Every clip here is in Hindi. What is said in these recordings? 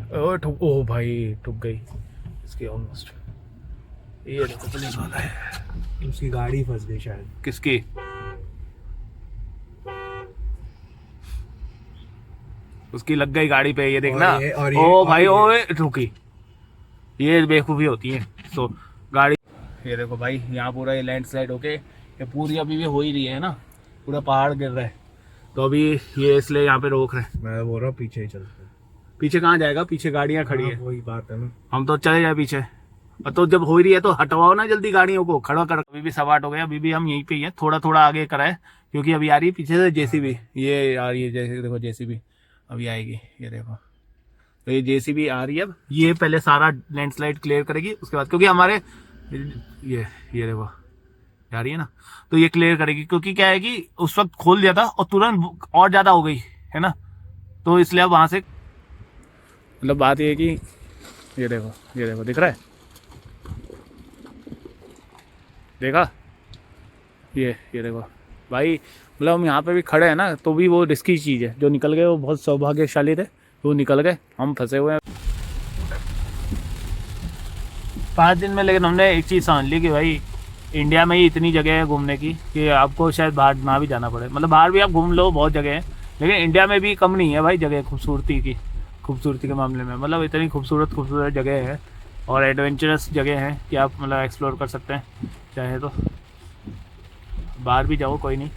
ओ ठुक, ओ भाई ठुक गई इसकी ऑलमोस्ट। ये देखो पुलिस वाला है। उसकी गाड़ी फंस गई शायद। किसकी? उसकी लग गई गाड़ी पे, ये देखना। ओ भाई ओ रुकी, ये बेवकूफ़ी होती है। तो गाड़ी, ये देखो भाई यहाँ पूरा ये लैंडस्लाइड होके ये पूरी अभी भी हो ही रही है ना, पूरा पहाड़ गिर रहा है। तो अभी ये इसलिए यहाँ पे रोक रहे हैं। मैं बोल रहा हूँ पीछे ही चलते हैं। पीछे कहाँ जाएगा, पीछे गाड़ियाँ खड़ी है। वही बात है ना। हम तो चले जाए पीछे। और तो जब हो ही रही है तो हटवाओ ना जल्दी गाड़ियों को, खड़ा कर। अभी भी सवाट हो गया, अभी भी हम यहीं पे ही हैं, थोड़ा थोड़ा आगे कराए क्योंकि अभी आ रही है पीछे से जेसीबी। ये आ रही है, जैसे देखो जेसीबी अभी आएगी, ये देखो। तो ये जेसीबी आ रही है, अब ये पहले सारा लैंडस्लाइड क्लियर करेगी उसके बाद, क्योंकि हमारे ये देखो जा रही है ना, तो ये क्लियर करेगी। क्योंकि क्या है कि उस वक्त खोल दिया था और तुरंत और ज्यादा हो गई है ना, तो इसलिए अब वहां से मतलब बात ये है कि ये देखो दिख रहा है, देखा ये देखो भाई। मतलब हम यहाँ पे भी खड़े हैं ना, तो भी वो रिस्की चीज़ है। जो निकल गए वो बहुत सौभाग्यशाली थे, वो निकल गए, हम फंसे हुए हैं 5 दिन में। लेकिन हमने एक चीज़ समझ ली कि भाई इंडिया में ही इतनी जगह है घूमने की कि आपको शायद बाहर ना भी जाना पड़े। मतलब बाहर भी आप घूम लो, बहुत जगह है, लेकिन इंडिया में भी कम नहीं है भाई जगह खूबसूरती के मामले में। मतलब इतनी खूबसूरत जगह है और एडवेंचरस जगह है कि आप मतलब एक्सप्लोर कर सकते हैं चाहे तो। बाहर भी जाओ कोई नहीं,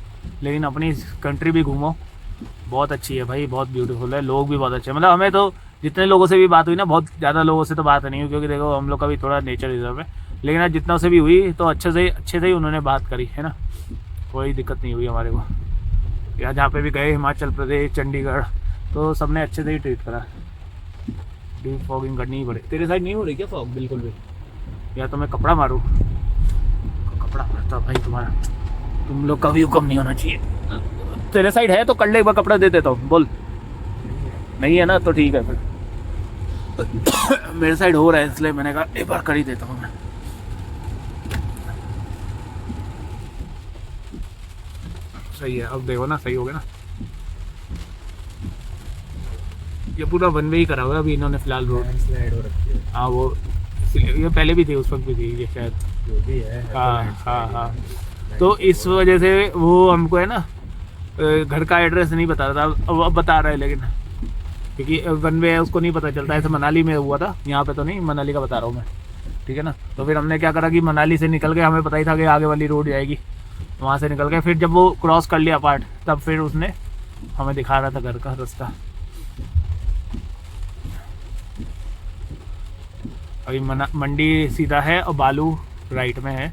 लेकिन अपनी कंट्री भी घूमो, बहुत अच्छी है भाई, बहुत ब्यूटीफुल है, लोग भी बहुत अच्छे हैं। मतलब हमें तो जितने लोगों से भी बात हुई ना, बहुत ज़्यादा लोगों से तो बात नहीं हुई क्योंकि देखो हम लोग का भी थोड़ा नेचर रिजर्व है, लेकिन आज जितना से भी हुई तो अच्छे से ही उन्होंने बात करी है ना, कोई दिक्कत नहीं हुई हमारे को। या जहाँ पे भी गए, हिमाचल प्रदेश, चंडीगढ़, तो सबने अच्छे से ही ट्रीट करा। डीप फॉगिंग करनी ही पड़े। तेरे साइड नहीं हो रही क्या फॉग बिल्कुल भी? या तो मैं कपड़ा मारूँ? कपड़ा मारता भाई तुम्हारा, तुम लोग का व्यू कम नहीं होना चाहिए। तेरे साइड है तो कर ले, एक बार कपड़ा दे देता हूँ, बोल। नहीं है ना तो ठीक है फिर। मेरे साइड हो रहा है इसलिए मैंने कहा एक बार कर ही देता हूँ मैं। सही है, अब देखो ना, सही हो गया ना। ये पूरा वन वे ही करा हुआ है अभी इन्होंने फिलहाल रोड। लैंडस्लाइड हो रखी है। हाँ वो ये पहले भी थी, उस वक्त भी थी ये शायद। जो भी है हाँ। तो इस वजह से वो हमको है ना घर का एड्रेस नहीं बता रहा था, अब बता रहा है, लेकिन क्योंकि वन वे है उसको नहीं पता चलता। ऐसे मनाली में हुआ था, यहाँ पे तो नहीं, मनाली का बता रहा हूँ मैं, ठीक है ना। तो फिर हमने क्या करा कि मनाली से निकल गए, हमें पता ही था कि आगे वाली रोड जाएगी, वहाँ से निकल गए। फिर जब वो क्रॉस कर लिया पार्ट, तब फिर उसने हमें दिखा रहा था घर का रास्ता। अभी मंडी सीधा है और बालू राइट में है।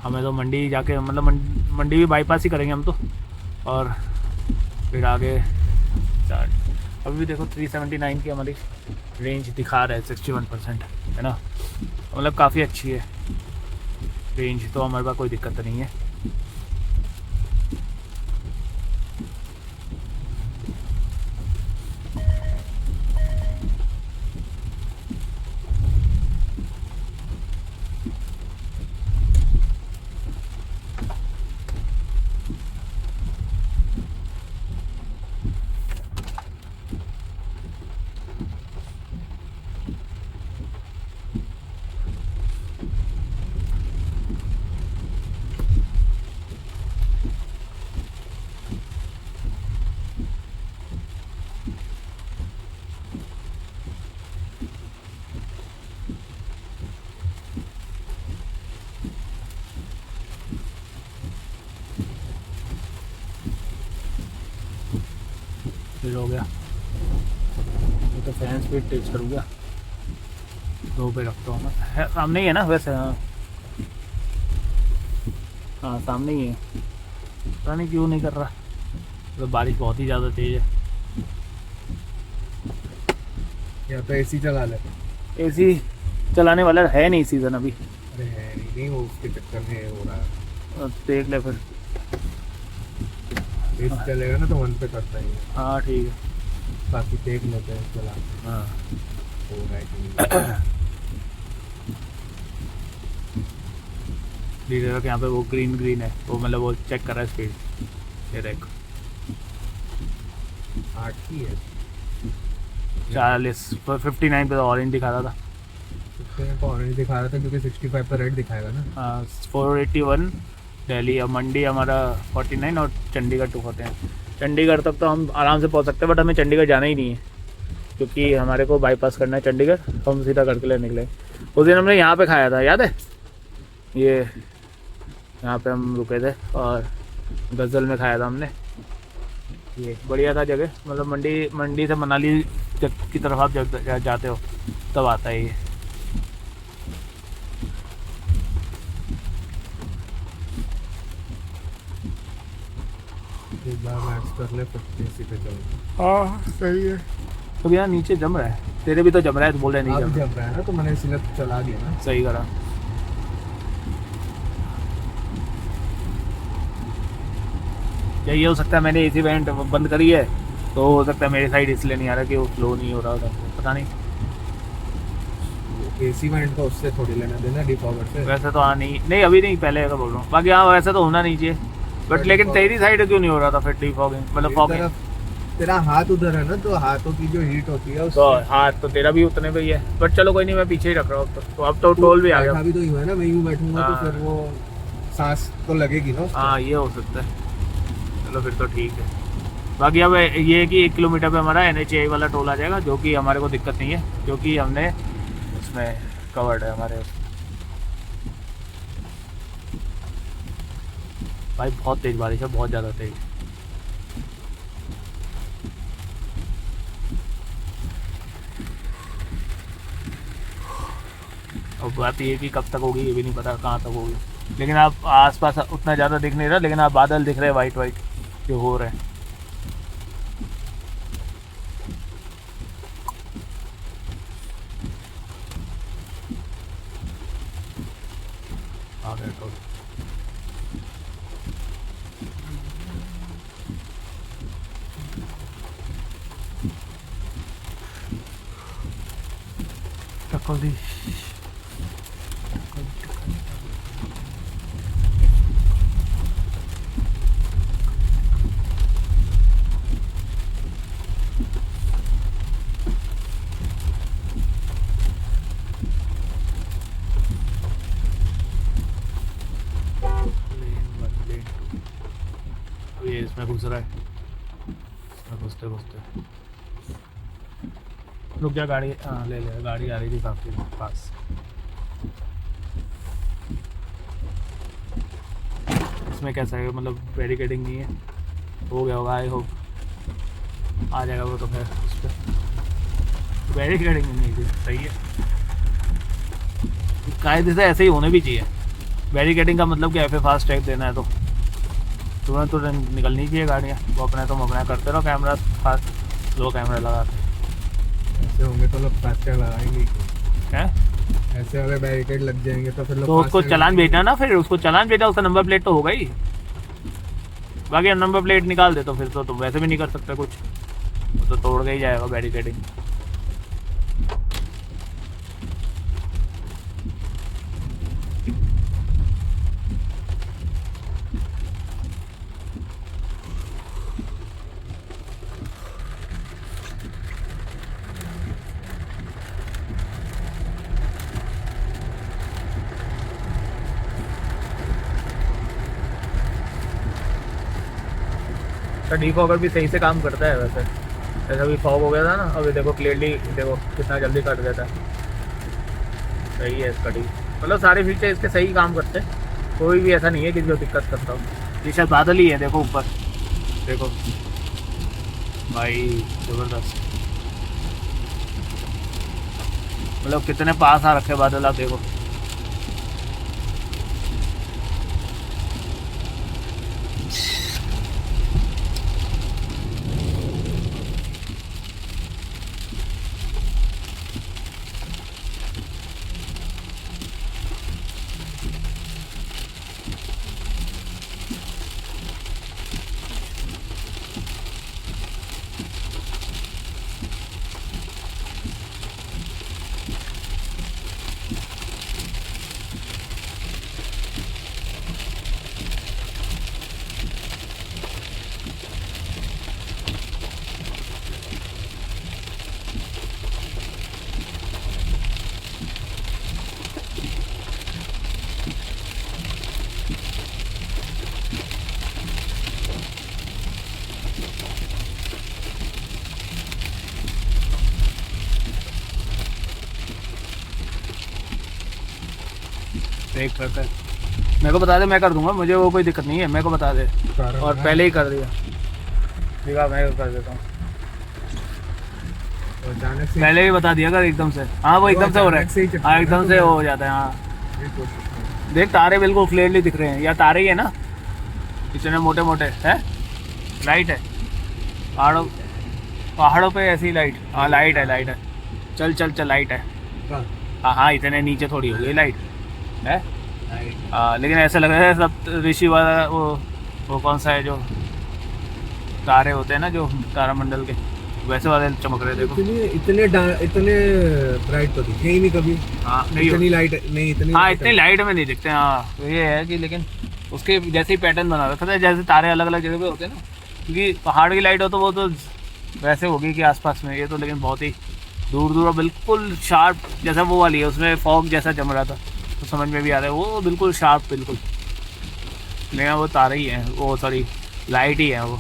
हमें तो मंडी जाके मतलब मंडी भी बाईपास ही करेंगे हम तो, और फिर आगे स्टार्ट। अभी भी देखो 379 की हमारी रेंज दिखा रहा है, 61% है ना, मतलब काफ़ी अच्छी है रेंज, तो हमारे पास कोई दिक्कत नहीं है। फिर हो गया, ये तो फैन स्पीड टेस्ट करूँगा, 2 पे रखता हूँ मैं। सामने ही है ना वैसे? हाँ सामने ही है, पता नहीं क्यों नहीं कर रहा। तो बारिश बहुत ही ज़्यादा तेज़ है। या तो एसी चला ले। एसी चलाने वाला है नहीं सीज़न अभी। अरे है नहीं, वो उसके चक्कर में हो रहा है। देख ले फिर। एसी चलेगा ना तो 1 पे करता ही है। हाँ ठीक है, बाकी देख लेते हैं चला। हाँ हो रहा है कि नहीं। लीडर यहाँ पे वो ग्रीन है, वो मतलब वो चेक कर रहा है स्पीड। ये देख 8 की है। 40 59 पे तो ऑरेंज दिखा रहा था। ऑरेंज दिखा रहा था क्योंकि 65 पर रेड दिखाएगा ना। 481 दिल्ली, और मंडी हमारा 49 और चंडीगढ़ 249। चंडीगढ़ तक तो हम आराम से पहुंच सकते हैं, बट हमें चंडीगढ़ जाना ही नहीं है क्योंकि हमारे को बाईपास करना है चंडीगढ़, तो हम सीधा घर के लिए निकले। उस दिन हमने यहाँ पे खाया था, याद है? ये यहाँ पे हम रुके थे और गज़ल में खाया था हमने। ये बढ़िया था जगह, मतलब मंडी से मनाली की तरफ आप जब जाते हो तब आता है ये। एक बार मैच कर ले फिर इसी पे चलो। हाँ सही है। तो यहाँ नीचे जम रहा है, तेरे भी तो जम रहा है, तो बोल रहे नहीं अब जम जम रहा है ना, तो मैंने इसलिए चला दिया ना। सही करा। यही हो सकता है मैंने एसी वेंट बंद करी है, तो हो सकता है मेरी साइड इसलिए नहीं आ रहा कि वो फ्लो नहीं हो रहा होता, पता नहीं। एसी वेंट को उससे थोड़ी लेना देना, डिफॉगर से। वैसे तो हाँ नहीं अभी नहीं, पहले का बोल रहा हूँ। बाकी हाँ वैसे तो होना नहीं चाहिए, बट लेकिन तेरी साइड क्यों नहीं हो रहा था फिर डिफॉगिंग, मतलब फॉगिंग? तेरा हाथ उधर है ना, तो हाथों की जो हीट होती है तो हाथ तो तेरा भी उतने पे ही है, बट चलो कोई नहीं, मैं पीछे ही रख रहा हूँ तो अब तो टोल भी आ गया। अभी तो यूं है ना, मैं यूं बैठूंगा तो हाँ। फिर वो सांस तो लगेगी ना उसको। हाँ ये हो सकता है, चलो फिर तो ठीक है। बाकी अब ये है कि 1 किलोमीटर पे हमारा NHAI वाला टोल आ जाएगा, जो कि हमारे को दिक्कत नहीं है क्योंकि हमने उसमें कवर्ड है हमारे। भाई बहुत तेज बारिश है, बहुत ज़्यादा तेज। और बात ये है कि कब तक होगी ये भी नहीं पता, कहाँ तक होगी। लेकिन आप आसपास उतना ज़्यादा दिख नहीं रहा, लेकिन आप बादल दिख रहे हैं वाइट वाइट जो हो रहे हैं। आ गया टोल। टकोली ये इसमें घुस रहा है, इसमें घुसते घुसते रुक जा गाड़ी। हाँ ले गाड़ी आ रही थी काफ़ी पास। इसमें कैसा है, मतलब बैरिकेडिंग नहीं है, हो गया होगा, आई होप आ जाएगा वो तो। खैर उस पर बैरिकेडिंग नहीं थी, सही है। कायदे से ऐसे ही होने भी चाहिए। बैरिकेडिंग का मतलब क्या है, फिर फास्ट टैग देना है तो तुरंत तुरंत निकलनी चाहिए गाड़ियाँ। वो तुम अपना करते रहो, कैमरा फास्ट स्लो कैमरा लगाते ऐसे होंगे तो लोग फास्टैग लगाएंगे हैं। ऐसे अगर बैरिकेड लग जाएंगे तो फिर लोग तो उसको फास्टैग चालान लगाएंगे। भेजना ना, फिर उसको चालान भेजा, उसका नंबर प्लेट तो होगा ही। बाकी नंबर प्लेट निकाल दे तो फिर तो तुम वैसे भी नहीं कर सकते कुछ, वो तो तोड़ के ही जाएगा बैरिकेडिंग। तो डिफॉगर भी सही से काम करता है वैसे। जैसा भी फॉग हो गया था ना, अभी देखो क्लियरली, देखो कितना जल्दी कट देता है। सही है इसका डी, मतलब सारे फीचर इसके सही काम करते हैं, कोई भी ऐसा नहीं है कि जो दिक्कत करता हो। ये शायद बादल ही है, देखो ऊपर देखो भाई, ज़बरदस्त। मतलब कितने पास आ रखे बादल, आप देखो। ब्रेक करते हैं। मेरे को बता दे, मैं कर दूंगा, मुझे वो कोई दिक्कत नहीं है, मेरे को बता दे। और पहले ही कर दिया, ठीक है मैं कर देता हूँ। अचानक से पहले ही बता दिया कर एकदम से। हाँ वो एकदम से हो रहा अचानक से ही है, चक्कर हाँ है एकदम तो से मैं- हो जाता है। हाँ ये कोशिश करो। देख तारे बिल्कुल क्लियरली दिख रहे हैं, या तारे ही है ना, इतने मोटे मोटे है। लाइट है पहाड़ों पे ऐसी लाइट। हाँ लाइट है। चल चल चल लाइट है। हाँ, हाँ हाँ इतने नीचे थोड़ी हो गई लाइट है। लाइट। हाँ लेकिन ऐसा लग रहा है सब ऋषि वाला वो कौन सा है जो तारे होते हैं ना, जो तारामंडल के, वैसे वाले चमक रहे हैं, देखो। इतने ब्राइट तो दिखे ही नहीं कभी। हाँ नहीं इतनी लाइट नहीं, इतनी हाँ light इतनी लाइट में नहीं दिखते। हाँ तो ये है कि लेकिन उसके जैसे ही पैटर्न बना रखा था, जैसे तारे अलग अलग जगह पे होते हैं ना, क्योंकि पहाड़ की लाइट हो तो वो तो वैसे होगी कि आसपास में, ये तो लेकिन बहुत ही दूर दूर और बिल्कुल शार्प, जैसा वो वाली है उसमें फॉग जैसा जम रहा था, तो समझ में भी आ रहा है वो बिल्कुल शार्प बिल्कुल। लेकिन वो तारे ही हैं, वो सॉरी लाइट ही है वो।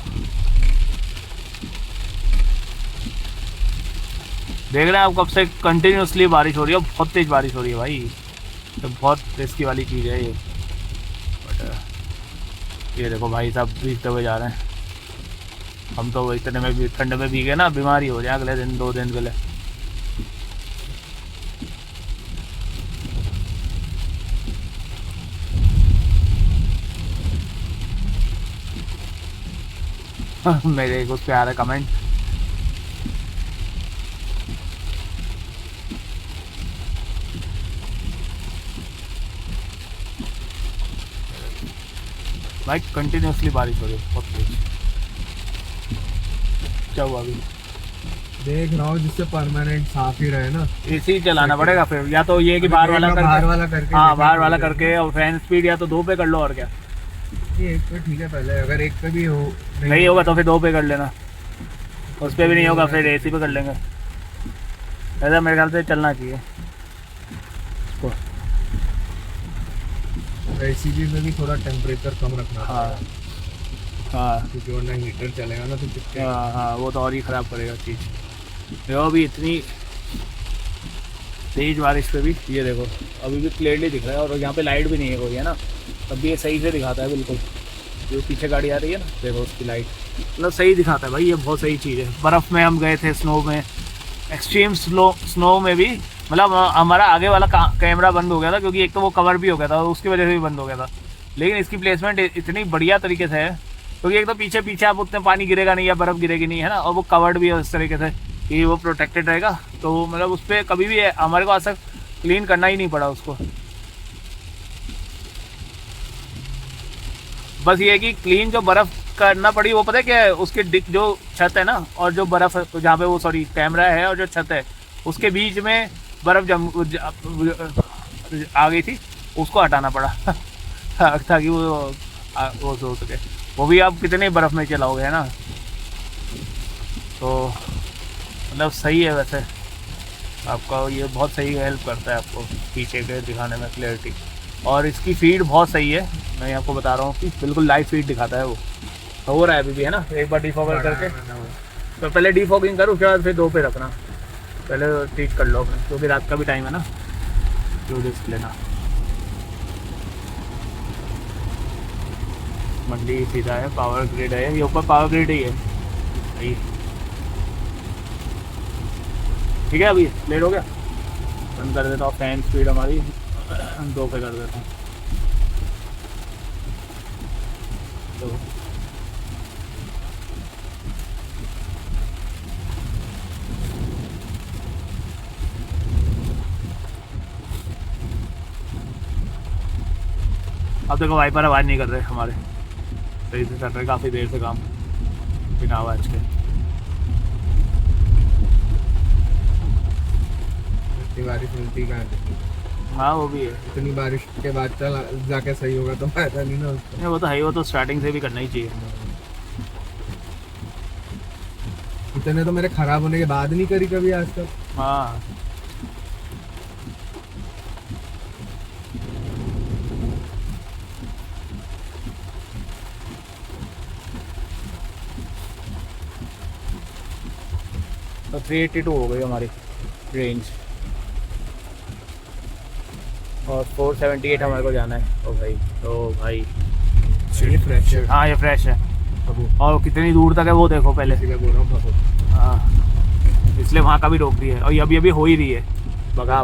देख रहे हैं आप कब से कंटिन्यूसली बारिश हो रही है, बहुत तेज बारिश हो रही है भाई, तो बहुत रिस्की वाली चीज़ है ये। बट ये देखो भाई साहब भीगते हुए जा रहे हैं, हम तो इतने में भी ठंड में भीगे ना, बीमारी हो जाए अगले दिन 2 दिन के लिए। मेरे एक उस पे आ रहा है कमेंट, भाई कंटिन्यूसली बारिश हो रही है बहुत तेज। क्या हुआ अभी? देख रहा हूँ जिससे परमानेंट साफ ही रहे ना। एसी चलाना पड़ेगा फिर, या तो ये कि बाहर वाला करके, बाहर वाला करके हाँ देखना बाहर वाला पड़ेगा। करके, और फैन स्पीड या तो 2 पे कर लो और क्या। ये एक पे ठीक है, पहले अगर एक पे भी हो नहीं होगा तो फिर 2 पे कर लेना, उस पर भी नहीं होगा फिर एसी पे कर लेंगे। ऐसा मेरे ख्याल से चलना चाहिए। एसी में भी थोड़ा टेम्परेचर कम रखना हाँ पड़ेगा, हाँ क्योंकि वरना हीटर चलेगा ना तो चिपके। हाँ हाँ वो तो और ही ख़राब करेगा चीज़। देखो अभी इतनी तेज़ बारिश पे भी ये देखो अभी भी क्लियरली दिख रहा है, और यहाँ पे लाइट भी नहीं है कोई, है ना, तब भी ये सही से दिखाता है बिल्कुल। जो पीछे गाड़ी आ रही है ना, देखो उसकी लाइट मतलब सही दिखाता है भाई, ये बहुत सही चीज़ है। बर्फ़ में हम गए थे, स्नो में, एक्सट्रीम स्नो में भी, मतलब हमारा आगे वाला कैमरा बंद हो गया था, क्योंकि एक तो वो कवर भी हो गया था, उसकी वजह से भी बंद हो गया था। लेकिन इसकी प्लेसमेंट इतनी बढ़िया तरीके से है, क्योंकि एक तो पीछे पीछे आप उतने पानी गिरेगा नहीं या बर्फ़ गिरेगी नहीं, है ना, और वो कवर्ड भी है इस तरीके से कि वो प्रोटेक्टेड रहेगा। तो मतलब उस पर कभी भी हमारे को आज तक क्लीन करना ही नहीं पड़ा उसको। बस ये है कि क्लीन जो बर्फ़ करना पड़ी वो पता है क्या है, उसकी जो छत है ना, और जो बर्फ़ तो जहाँ पे वो सॉरी कैमरा है और जो छत है उसके बीच में बर्फ़ आ गई थी, उसको हटाना पड़ा ताकि वो सो सके। वो भी आप कितने बर्फ़ में चलाओगे, है ना। तो मतलब सही है वैसे, आपका ये बहुत सही हेल्प करता है आपको पीछे के दिखाने में क्लियरिटी, और इसकी फीड बहुत सही है। मैं आपको बता रहा हूँ कि बिल्कुल लाइव फीड दिखाता है वो। हो रहा है अभी भी, है ना, एक बार डिफॉगर करके, तो पहले डिफॉगिंग करो, उसके बाद फिर 2 पे रखना, पहले ठीक कर लो अपने, क्योंकि रात का भी टाइम है ना, जो रिस्क लेना। मंडी सीधा है, पावर ग्रिड है, ये ऊपर पावर ग्रिड ही है सही। ठीक है, अभी लेट हो गया, बंद कर देता हूँ फैन स्पीड हमारी 2 पे कर देता हूँ। तो अब देखो वाइपर आवाज़ नहीं कर रहे हमारे, सही से कर रहे काफ़ी देर से काम बिना आवाज़ के। इतनी बारिश मिलती कहाँ है? हाँ वो भी है, इतनी बारिश के बाद चल जाके सही होगा तो फायदा नहीं ना उसका। नहीं वो तो है ही, वो तो स्टार्टिंग से भी करना ही चाहिए। इतने तो मेरे खराब होने के बाद नहीं करी कभी आज तक। हाँ तो 382 हो गई हमारी रेंज। और 478 हमारे को जाना है। ओ भाई ये फ्रेश है। हाँ ये फ्रेश है। अब और कितनी दूर तक है वो देखो पहले। इसीलिए बोल रहा हूँ बाबू। हाँ इसलिए वहाँ का भी रोक रही है, और ये अभी हो ही रही है। भगा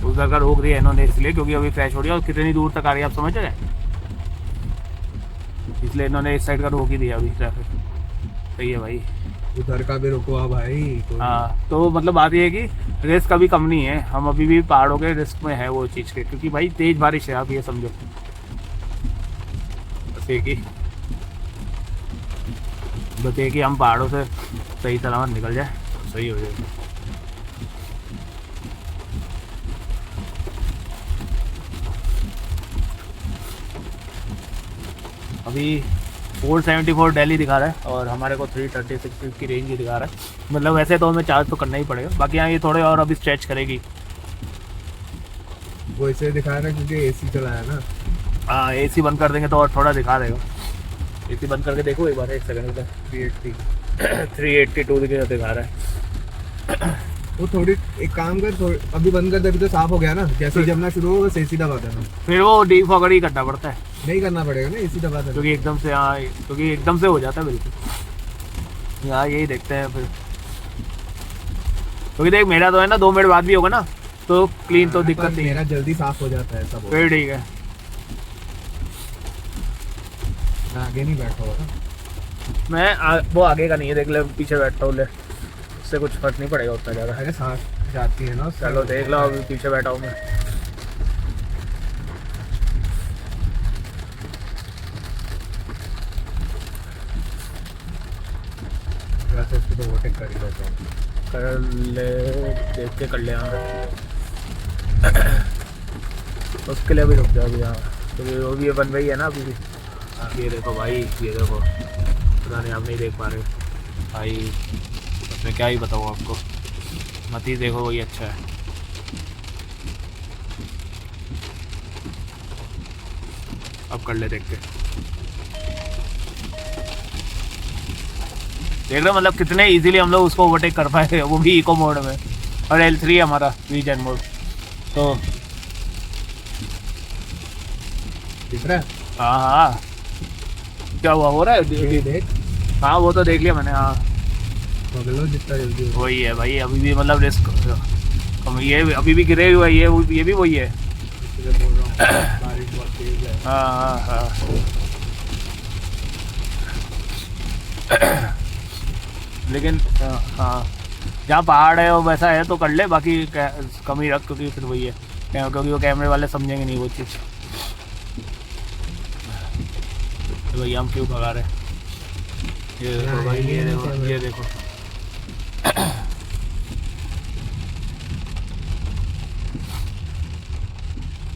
उधर का रोक रही है इन्होंने इसलिए, क्योंकि अभी फ्रेश हो रही है और कितनी दूर तक आ रही है, आप समझ रहे हैं, इसलिए इन्होंने इस साइड का रोक ही दिया अभी ट्रैफिक। सही है भाई। उधर का भी रुको भाई। हाँ तो मतलब बात ये है कि रिस्क अभी कम नहीं है, हम अभी भी पहाड़ों के रिस्क में है वो चीज़ के, क्योंकि भाई तेज बारिश है, आप ये समझो। बस एक ही हम पहाड़ों से सही सलामत निकल जाए, सही हो जाएगा। अभी 474 दिल्ली दिखा रहा है और हमारे को 336 की रेंज ही दिखा रहा है। मतलब वैसे तो हमें चार्ज तो करना ही पड़ेगा, बाकी यहाँ ये थोड़े और अभी स्ट्रेच करेगी। वो इसे दिखा रहा है क्योंकि एसी चला है ना। हाँ एसी बंद कर देंगे तो और थोड़ा दिखा देगा। एसी बंद करके देखो एक बार, एक सेकंड का। 382 दिखा रहा है। वो थोड़ी एक काम कर, अभी बंद कर दे, अभी तो साफ हो गया ना। जैसे ही जमना शुरू होगा एसी दबा देना। फिर वो डीफॉगर ही करना पड़ता है, नहीं करना पड़ेगा ना, एसी दबा देना। क्योंकि एकदम से हो जाता है बिल्कुल। यहाँ यही देखते हैं फिर, क्योंकि देख मेरा तो है ना 2 मिनट बाद भी होगा ना तो क्लीन तो दिक्कत नहीं है। मेरा जल्दी साफ हो जाता है सब। फिर ठीक है। आगे नहीं बैठा हुआ ना मैं वो आगे का नहीं है, देख ले पीछे बैठता हूँ, ले उससे कुछ फर्क नहीं पड़ेगा उतना ज़्यादा। अरे सांस जाती है ना। चलो देख लो, अभी पीछे बैठा हूँ मैं। वैसे उसको तो ओवरटेक कर ही लेता हूँ। कर ले, देख के कर ले। हाँ उसके लिए भी रुक जाओ अभी। हाँ तो वो भी बन रही है ना अभी भी। ये देखो भाई, ये देखो, पता नहीं आप नहीं देख पा रहे भाई, उसमें क्या ही बताऊँ आपको, मत ही देखो, वही अच्छा है। अब कर ले देख के, देख रहे हो मतलब कितने इजीली हम लोग उसको ओवरटेक कर पाए, वो भी इको मोड में। और L3 है हमारा रीजन मोड। तो दिख रहा है। हाँ क्या हुआ, हो रहा है देख। हाँ वो तो देख लिया मैंने। हाँ लो जितना जल्दी हो। वही है भाई, अभी भी मतलब रिस्क कम, ये अभी भी गिरे हुआ है, ये भी वही है। इसलिए बोल रहा हूँ बारिश बहुत तेज है। हाँ लेकिन हाँ जहाँ पहाड़ है वो वैसा है तो कर ले, बाकी कम ही रख, क्योंकि फिर वही है, क्योंकि वो कैमरे वाले समझेंगे नहीं वो चीज़। तो भैया हम क्यों भगा रहे हैं, ये देखो भाई, ये देखो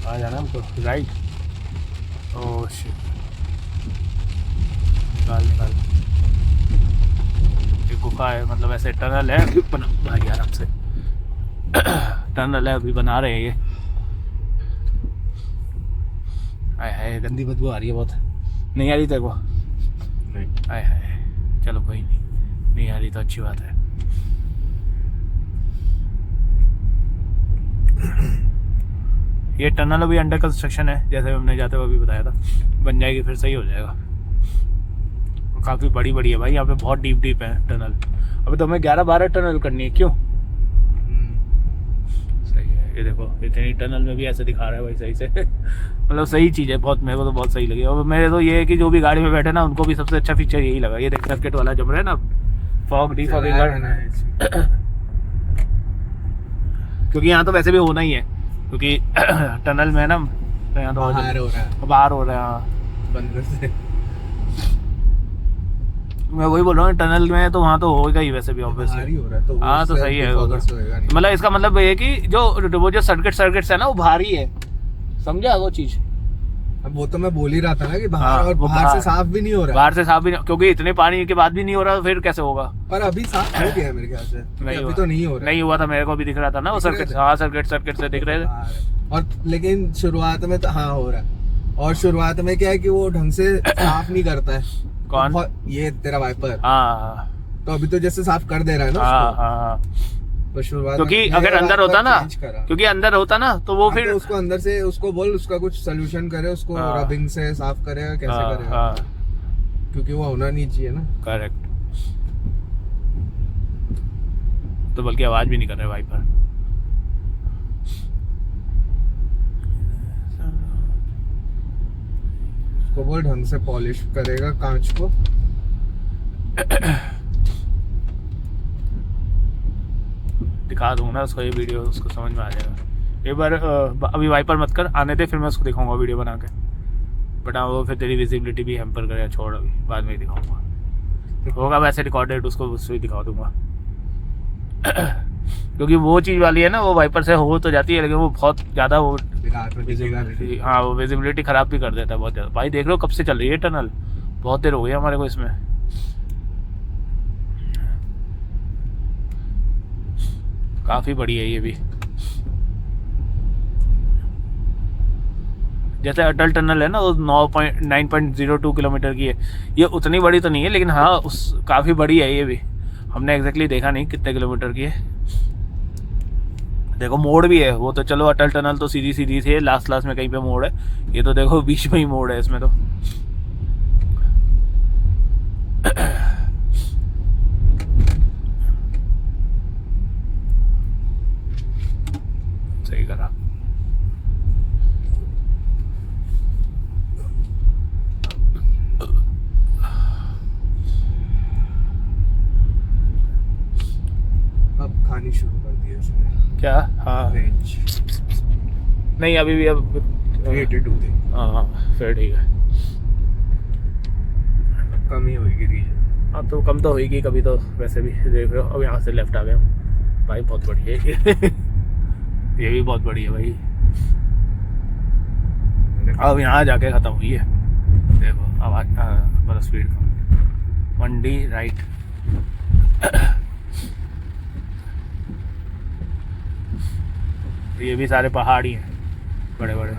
आ जाना हमको राइट। ओह शिट, निकाल ये गुफा है, मतलब ऐसे टनल है बना भाई, आराम से टनल है अभी बना रहे हैं ये। आय हाय गंदी बदबू आ रही है बहुत। नहीं आ रही तेरे को? नहीं। आय हाय चलो कोई नहीं आ रही तो अच्छी बात है। ये टनल अभी अंडर कंस्ट्रक्शन है, जैसे हमने जाते हुए अभी बताया था, बन जाएगी फिर सही हो जाएगा। काफ़ी बड़ी है भाई, यहाँ पे बहुत डीप है टनल। अभी तो हमें 11-12 टनल करनी है, क्यों? सही है, ये देखो इतनी टनल में भी ऐसे दिखा रहा है भाई सही से मतलब सही चीज़ है बहुत, मेरे को तो बहुत सही लगी। और मेरे तो ये है कि जो भी गाड़ी में बैठे ना उनको भी सबसे अच्छा फीचर यही लगा। ये देख सर्किट वाला जम रहा है ना, फॉग डीफॉगिंग, क्योंकि यहाँ तो वैसे भी होना ही है, क्योंकि टनल में है ना, तो यहाँ तो बाहर हो रहा है। हाँ बंदर से मैं वही बोल रहा हूँ, टनल में तो वहाँ तो होगा ही वैसे भी ऑब्वियसली। हाँ तो सही है, मतलब इसका मतलब ये है कि जो सर्किट्स है ना वो भारी है, समझा वो चीज। अब वो तो मैं बोल ही रहा था ना कि बाहर, और बाहर से साफ भी नहीं हो रहा। बाहर से साफ भी नहीं, क्योंकि इतने पानी के बाद भी नहीं हो रहा, तो फिर कैसे होगा? पर अभी साफ हो गया मेरे ख्याल से। अभी तो नहीं हो रहा। नहीं हुआ था, मेरे को भी दिख रहा था ना वो सर्किट। हाँ सर्किट से दिख रहे थे। और लेकिन शुरुआत में तो हाँ हो रहा है। और शुरुआत में क्या है कि वो ढंग से साफ नहीं करता है। कौन? ये तेरा वाइपर। हाँ तो अभी तो जैसे साफ कर दे रहा है ना। हाँ। तो शुरुआत क्योंकि में अगर मैंने अंदर बार-बार होता ना, चेंज करा। क्योंकि अंदर होता ना तो वो हाँ, फिर तो उसको अंदर से उसको बोल उसका कुछ सोल्यूशन करे, उसको हाँ। रबिंग से साफ करेगा, कैसे हाँ करेगा, हाँ क्योंकि वो होना नहीं चाहिए ना। करेक्ट। तो बल्कि आवाज भी नहीं कर रहे वाइपर। उसको बोल ढंग से पॉलिश करेगा कांच को। दिखा दूंगा ना उसको ये वीडियो, उसको समझ में आ जाएगा। एक बार अभी वाइपर मत कर, आने दे, फिर मैं उसको दिखाऊंगा वीडियो बना के। बट हाँ वो फिर तेरी विजिबिलिटी भी हैम्पर करेगा, छोड़ अभी बाद में ही दिखाऊंगा। होगा वैसे रिकॉर्डेड, उसको उससे ही दिखा दूंगा। क्योंकि वो चीज़ वाली है ना, वो वाइपर से हो तो जाती है लेकिन वो बहुत ज़्यादा वो रात में दिखेगा नहीं। हाँ वो विजिबिलिटी ख़राब भी कर देता है बहुत ज़्यादा। भाई देख लो कब से चल रही है टनल, बहुत देर हो गई हमारे को इसमें। काफ़ी बड़ी है ये भी। जैसे अटल टनल है ना वो 9.02 किलोमीटर की है, ये उतनी बड़ी तो नहीं है लेकिन हाँ उस काफ़ी बड़ी है ये भी। हमने एग्जैक्टली देखा नहीं कितने किलोमीटर की है। देखो मोड़ भी है, वो तो चलो अटल टनल तो सीधी सीधी थी, लास्ट लास्ट में कहीं पे मोड़ है, ये तो देखो बीच में ही मोड़ है इसमें तो। सही करा। अब खानी शुरू कर दी है उसने क्या? हाँ रेंज नहीं अभी भी अब 82 थी, हाँ फिर ठीक है। कम ही होगी रीजन। अब तो कम तो होगी कभी तो, वैसे भी देख रहे हो। अब यहाँ से लेफ्ट आ गए हम। भाई बहुत बड़ी है ये भी बहुत बड़ी है भाई। अब यहाँ जाके ख़त्म हुई है, देखो आवाज़ मतलब स्पीड कम। मंडी राइट। ये भी सारे पहाड़ी हैं बड़े बड़े।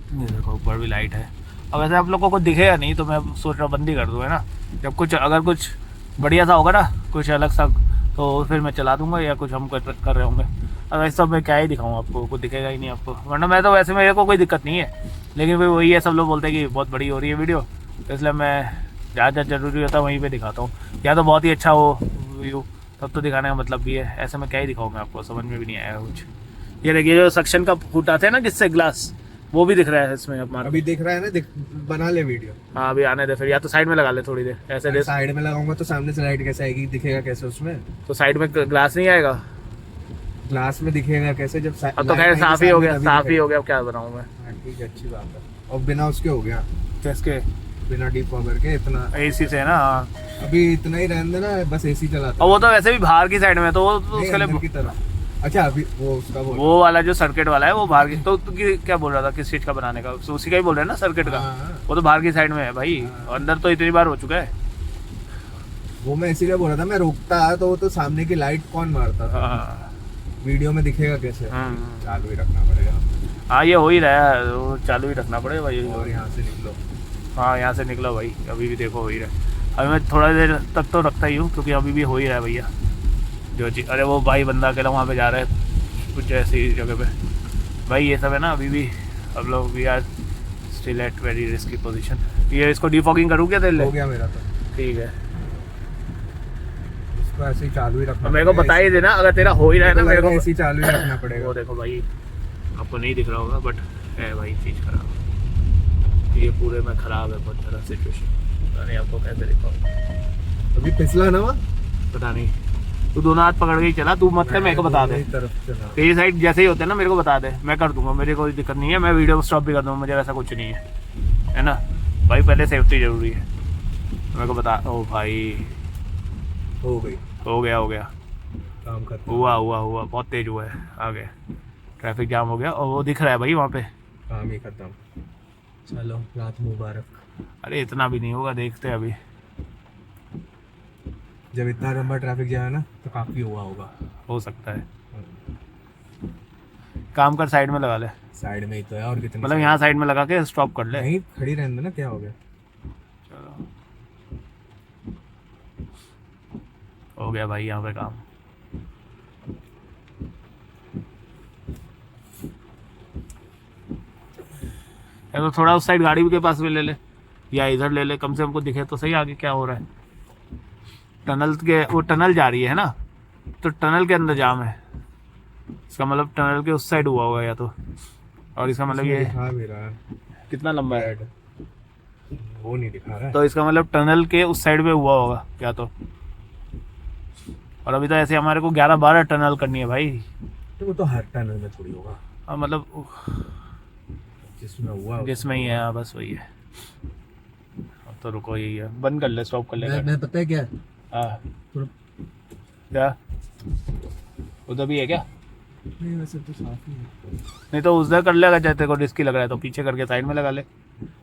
ये देखो ऊपर भी लाइट है। अब वैसे आप लोगों को दिखेगा नहीं तो मैं सोच रहा हूँ बंद ही कर दूँ, है ना। जब कुछ अगर कुछ बढ़िया सा होगा ना, कुछ अलग सा, तो फिर मैं चला दूंगा, या कुछ हम कर रहे होंगे। अब इस सब में क्या ही दिखाऊँ आपको, कुछ दिखेगा ही नहीं आपको। वरना मैं तो वैसे मेरे को कोई दिक्कत नहीं है, लेकिन फिर वही है, सब लोग बोलते हैं कि बहुत बड़ी हो रही है वीडियो, तो इसलिए मैं जहाँ जहाँ ज़रूरी होता है वहीं पर दिखाता हूँ। या तो बहुत ही अच्छा हो व्यू तब तो दिखाने का मतलब भी है, ऐसे में क्या ही दिखाऊँ मैं आपको, समझ में भी नहीं आएगा कुछ। ये देखिए जो सक्शन का फूट आते हैं ना जिससे ग्लास, वो भी दिख रहा है इसमें हमारा। अभी दिख रहा है ना, बना ले वीडियो। हाँ अभी आने दे फिर, या तो साइड में लगा ले थोड़ी देर ऐसे दे। साइड में लगाऊंगा तो सामने से लाइट कैसे आएगी, दिखेगा कैसे उसमें? तो साइड में ग्लास नहीं आएगा, ग्लास में दिखेगा कैसे जब अब तो खैर साफ ही हो गया, साफ ही हो गया, अब क्या बनाऊँ मैं। हाँ, ठीक है, अच्छी बात है। और बिना उसके हो गया, किसके? बिना डीप कवर के इतना एसी से ना। हाँ अभी इतना ही रहने देना, बस एसी चलाता और वो तो वैसे भी बाहर की साइड में, तो वो तो नहीं, उसके अंदर लिए की तरफ। अच्छा अभी वो उसका वो वाला जो सर्किट वाला है वो बाहर की, तो क्या बोल रहा था किस चीज का बनाने का? तो उसी का ही बोल रहे हैं ना सर्किट का। हाँ। वो तो बाहर की साइड में है भाई, हाँ। अंदर तो इतनी बार हो चुका है। वो मैं इसीलिए बोल रहा था, मैं रोकता तो वो तो सामने की लाइट कौन मारता था, हाँ वीडियो में दिखेगा कैसे? चालू ही रखना पड़ेगा। हाँ ये हो ही रहा है, वो चालू ही रखना पड़ेगा भाई। और यहाँ से निकलो। हाँ यहाँ से निकलो भाई, अभी भी देखो हो ही रहा है। अभी मैं थोड़ा देर तक तो रखता ही हूँ क्योंकि अभी भी हो ही रहा है भैया जो चीज़। अरे वो भाई बंदा अकेला वहाँ पे जा रहा है कुछ ऐसी जगह पे भाई, ये सब है ना। अभी भी हम लोग we are still at very risky position. ये इसको डिफॉगिंग करूँ क्या तेरे? हो गया मेरा तो, ठीक है। इसको ऐसे ही चालू ही रखना। मेरे को बता ही देना अगर तेरा हो ही रहा है ना, मेरे को ऐसे ही चालू ही रखना पड़ेगा। वो देखो भाई आपको नहीं दिख रहा होगा बट है भाई चीज़ खराब, ये पूरे में ख़राब है बहुत तरह सिचुएशन। पता नहीं आपको कैसे दिखाऊँ, अभी फिसला ना वहाँ? पता नहीं। तू दोनों हाथ पकड़ के ही चला, तू मत कर, मेरे को बता दे। तेरी साइड जैसे ही होते हैं ना मेरे को बता दे, मैं कर दूंगा, मेरी कोई दिक्कत नहीं है, मैं वीडियो स्टॉप भी कर दूंगा, मुझे वैसा कुछ नहीं है ना भाई। पहले सेफ्टी जरूरी है, मेरे को बता। ओ भाई हो गई, हो गया काम करता हुआ बहुत तेज हुआ है, आ गया, ट्रैफिक जाम हो गया और वो दिख रहा है भाई वहाँ पे। काम ही खत्म। चलो रात मुबारक। अरे इतना भी नहीं होगा, देखते हैं अभी। जब इतना लंबा ट्रैफिक जाए ना तो काफी हुआ होगा, हो सकता है। काम कर, साइड में लगा ले, साइड में ही तो है और कितने, मतलब यहाँ साइड में लगा के स्टॉप कर ले। नहीं खड़ी रहने दो ना, क्या हो गया? चलो हो गया भाई यहाँ पे काम। या तो थोड़ा उस साइड गाड़ी के पास भी ले ले या इधर ले ले, कम से कम को दिखे तो सही आगे क्या हो रहा है। टनल के, वो टनल जा रही है ना, तो टनल के अंदर जाम है, इसका मतलब टनल के उस साइड हुआ होगा या तो। और इसका मतलब ये दिखा भी रहा है कितना लंबा है, वो नहीं दिखा रहा है, तो इसका मतलब टनल के उस साइड में हुआ होगा क्या तो। और अभी तो ऐसे हमारे को 11-12 टनल करनी है भाई। तो वो तो हर टनल में थोड़ी होगा, हाँ मतलब जिसमें हुआ जिसमें ही है, हाँ बस वही है। अब तो रुको, यही है, बंद कर ले, स्टॉप कर ले। मैं पता है क्या, हाँ क्या उधर भी है क्या? नहीं वैसे तो साफ ही है। नहीं तो उधर कर लेगा, चाहे तेरे को रिस्की लग रहा है तो पीछे करके साइड में लगा ले।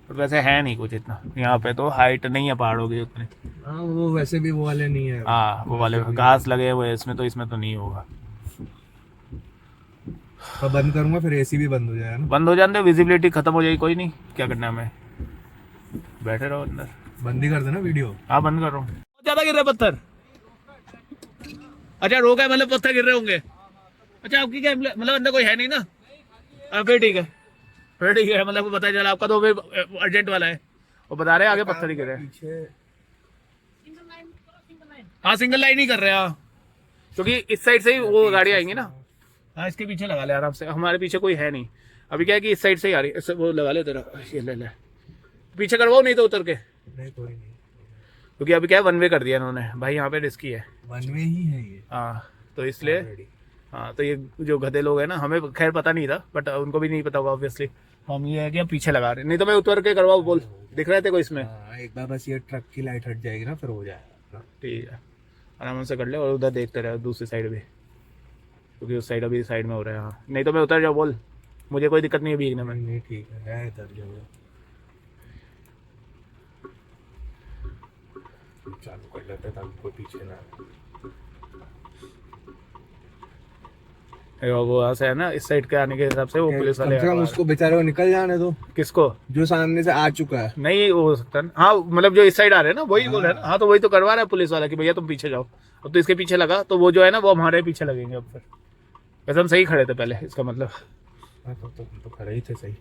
तो वैसे है नहीं कुछ इतना, यहाँ पे तो हाइट नहीं है पहाड़ों की उतनी। हाँ वो वैसे भी वो वाले नहीं है, हाँ वो वाले घास लगे हुए हैं इसमें, तो इसमें तो नहीं होगा। और बंद करूंगा फिर एसी भी बंद हो जाएगा ना। बंद हो जाने, विजिबिलिटी खत्म हो जाएगी, कोई नहीं, क्या करना है हमें, बैठे रहो अंदर। बंद ही कर देना वीडियो। हाँ बंद कर रहा हूँ। ज्यादा गिर रहे पत्थर? अच्छा रोका है, मतलब पत्थर गिर रहे होंगे। अच्छा आपकी क्या मतलब अंदर कोई है नहीं ना? फिर ठीक है, फिर ठीक है, मतलब पता चला आपका तो अर्जेंट वाला है, वो बता रहे हैं आगे पत्थर ही गिरे। हाँ सिंगल लाइन ही कर रहे हैं, हाँ क्योंकि इस साइड से ही वो गाड़ी आएंगी ना। हाँ इसके पीछे लगा ले आराम से, हमारे पीछे कोई है नहीं। अभी क्या है कि इस साइड से ही आ रही है, वो लगा ले तेरा, ये ले ले पीछे करवाओ, नहीं तो उतर के। नहीं कोई नहीं, क्योंकि अभी क्या है, वन वे कर दिया इन्होंने भाई, यहाँ पे रिस्की है। वन वे ही है ये, हाँ तो इसलिए, हाँ तो ये जो गधे लोग हैं ना, हमें खैर पता नहीं था बट उनको भी नहीं पता होगा ऑब्वियसली, हम ये है कि हम पीछे लगा रहे, नहीं तो मैं उतर के करवाओ बोल, दिख रहे थे को इसमें। एक बार बस ये ट्रक की लाइट हट जाएगी ना फिर हो जाएगा। ठीक है आराम से कर ले, और उधर देखते रहे दूसरी साइड भी, क्योंकि उस साइड अभी साइड में हो रहा है। हाँ नहीं तो मैं उतर जाओ बोल, मुझे कोई दिक्कत नहीं है भीगने में। नहीं ठीक है इधर जाओ, चालू कर लेते हैं ताकि कोई पीछे ना आए। वो वहाँ से है ना, इस साइड के आने के हिसाब से वो पुलिस वाले, कम से कम उसको बेचारे को निकल जाने दो। किसको? जो सामने से आ चुका है। नहीं वो हो सकता है, हाँ मतलब जो इस साइड आ रहे हैं ना वही बोल रहे हैं ना। हाँ तो वही तो करवा रहा है पुलिस वाला कि भैया तुम पीछे जाओ। अब तो इसके पीछे लगा तो वो जो है ना वो हमारे पीछे लगेंगे अब फिर। वैसे हम सही खड़े थे पहले, इसका मतलब। हाँ तो खड़े ही थे सही।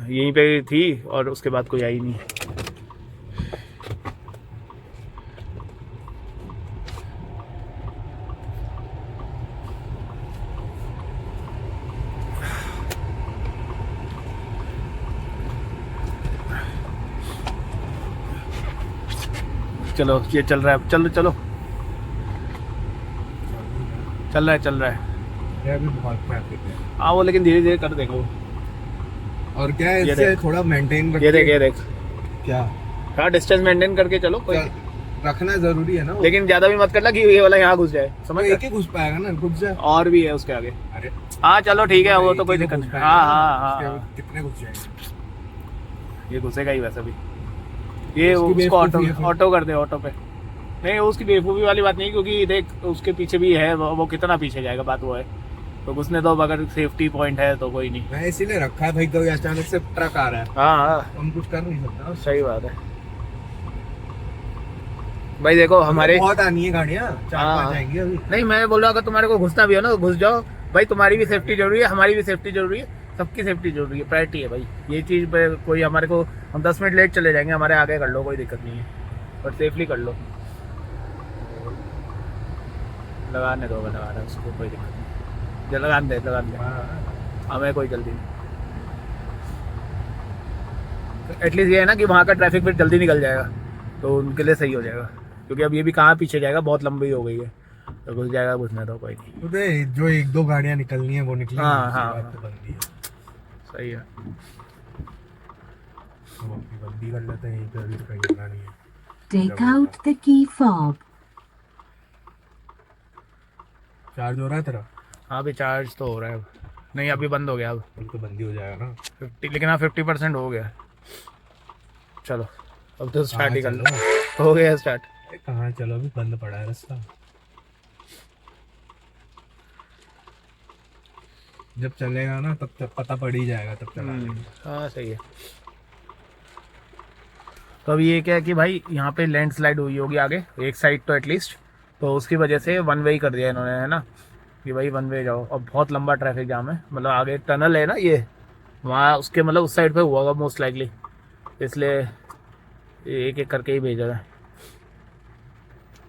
यहीं पे थी और उसके बाद कोई आई नहीं। चलो ये चल रहा है, चलो चलो चल रहा है। ये अभी बहुत ट्रैफिक है। हाँ वो लेकिन धीरे धीरे कर देगा वो। और क्या है, इससे थोड़ा मेंटेन ये देख क्या, हाँ डिस्टेंस मेंटेन करके चलो, कोई रखना जरूरी है ना वो। लेकिन ज्यादा भी मत करना कि ये वाला यहाँ घुस जाए, समझ एक ही घुस पाएगा ना, घुस जाए। और भी है उसके आगे। अरे हाँ चलो ठीक है, वो तो कोई दिक्कत नहीं। हाँ कितने घुस जाएंगे? ये घुसेगा ही वैसे भी। ये उसको ऑटो कर दे, ऑटो पे। नहीं उसकी बेवकूफ़ी वाली बात नहीं, क्योंकि देख उसके पीछे भी है, वो कितना पीछे जाएगा, बात वो है। तो घुसने दो, अगर सेफ्टी पॉइंट है तो कोई नहीं। मैं इसीलिए रखा है भाई, कोई अचानक से ट्रक आ रहा है। हाँ हम कुछ कर नहीं सकते। सही बात है भाई। देखो हमारे बहुत आनी है गाड़ियाँ, 4-5 आएंगी अभी। नहीं मैं बोल रहा हूँ, अगर तुम्हारे को घुसना भी हो ना घुस जाओ भाई, तुम्हारी भी सेफ्टी जरूरी है, हमारी भी सेफ्टी जरूरी है, सबकी सेफ्टी जरूरी है, प्रायोरिटी है भाई। ये चीज़ पे कोई हमारे को, हम 10 मिनट लेट चले जाएंगे, हमारे आगे कर लो, कोई दिक्कत नहीं है, बट सेफली कर लो। लगाने दो, लगा रहा है उसको, कोई दिक्कत नहीं, लगाने दे। हमें कोई जल्दी नहीं। एटलीस्ट ये है ना कि वहाँ का ट्रैफिक फिर जल्दी निकल जाएगा, तो उनके लिए सही हो जाएगा, क्योंकि अब ये भी कहाँ पीछे जाएगा, बहुत लंबी हो गई है, तो घुस जाएगा, घुसने दो, कोई नहीं। तो दे, जो एक दो गाड़ियां निकलनी है वो निकलेंगी, हाँ उसके हाँ बाद हाँ, तो बंदी है। सही है। हम अपनी बंदी कर लेते हैं यहीं पे, अभी तो कहीं जाना नहीं है। Take out the key fob. Charge हो रहा है तेरा? हाँ अभी चार्ज तो हो रहा है अब, नहीं अभी बंद हो गया अब कल तो बंदी हो जाएगा ना। 50, लेकिन हाँ 50% हो गया। चलो अब तो स्टार्ट ही कर लो, चलो। हो गया स्टार्ट। कहाँ चलो, अभी बंद पड़ा है रास्ता। जब चलेगा ना तब तक पता पड़ ही जाएगा, तब चला लेंगे। हाँ सही है। तो अब ये क्या है कि भाई यहाँ पे लैंडस्लाइड हुई होगी आगे एक साइड तो एटलीस्ट, तो उसकी वजह से वन वे ही कर दिया इन्होंने, है ना, कि भाई वन वे जाओ। अब बहुत लंबा ट्रैफिक जाम है, मतलब आगे टनल है ना ये, वहाँ उसके मतलब उस साइड पे हुआ होगा मोस्ट लाइकली, इसलिए एक एक करके ही भेजा है।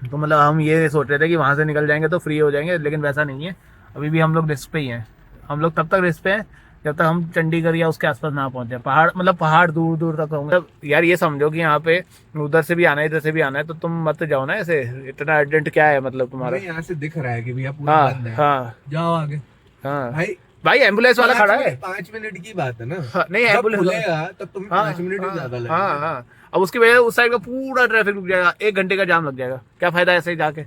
तो मतलब हम ये सोच रहे थे कि वहाँ से निकल जाएंगे तो फ्री हो जाएंगे, लेकिन वैसा नहीं है, अभी भी हम लोग रिस्क पे ही हैं। हम लोग तब तक रिस्क पे हैं जब तक हम चंडीगढ़ या उसके आसपास ना पहुँचे। पहाड़ मतलब पहाड़ दूर दूर तक होंगे। मतलब यार ये समझो कि यहाँ पे उधर से भी आना है इधर से भी आना है, तो तुम मत जाओ ना ऐसे, इतना अर्जेंट क्या है मतलब तुम्हारा। हमें यहाँ से दिख रहा है कि भैया पूरा हाँ बंद है, हाँ जाओ आगे। हाँ भाई भाई एम्बुलेंस वाला खड़ा है। 5 मिनट की बात है ना। हाँ, नहीं जब एम्बुलेंस खुलेगा तब तुम्हें हाँ 5 मिनट ही ज्यादा हाँ लगेंगे। हाँ हाँ। अब उसकी वजह से उस साइड का पूरा ट्रैफिक रुक जाएगा, 1 घंटे का जाम लग जाएगा, क्या फायदा ऐसे ही जाके।